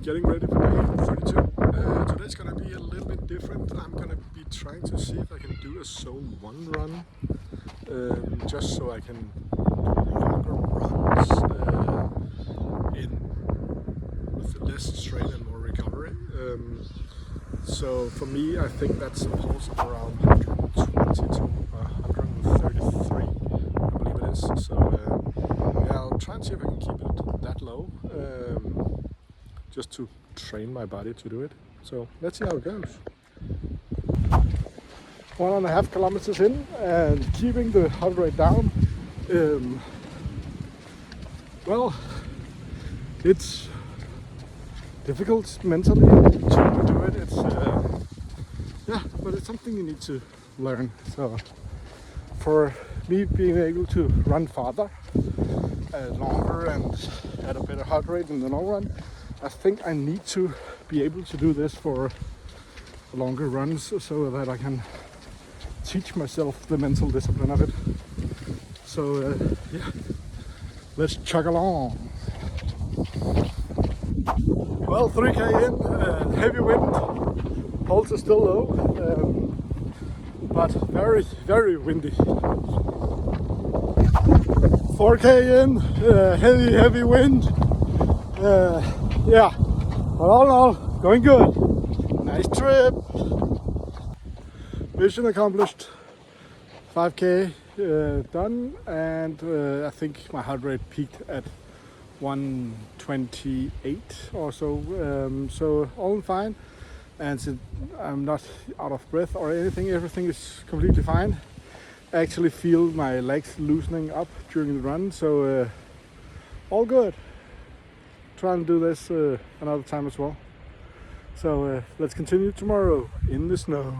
Getting ready for day 32. Today's gonna be a little bit different. I'm gonna be trying to see if I can do a zone 1 run, just so I can do longer runs with less strain and more recovery. So for me, I think that's a pulse of around 120 to 133, I believe it is. So yeah, I'll try and see if I can keep it that low. Just to train my body to do it. So let's see how it goes. 1.5 kilometers in and keeping the heart rate down. Well, it's difficult mentally to do it. It's yeah, but it's something you need to learn. So for me, being able to run farther, longer, and at a better heart rate in the long run, I think I need to be able to do this for longer runs so that I can teach myself the mental discipline of it. So yeah, let's chug along. Well, 3k in, heavy wind, pulse is still low, but very, very windy. 4k in, heavy wind. Yeah, but all in all, going good. Nice trip. Mission accomplished. 5k done, and I think my heart rate peaked at 128 or so. So all fine, and I'm not out of breath or anything. Everything is completely fine. I actually feel my legs loosening up during the run, so all good. Try and do this another time as well. So let's continue tomorrow in the snow.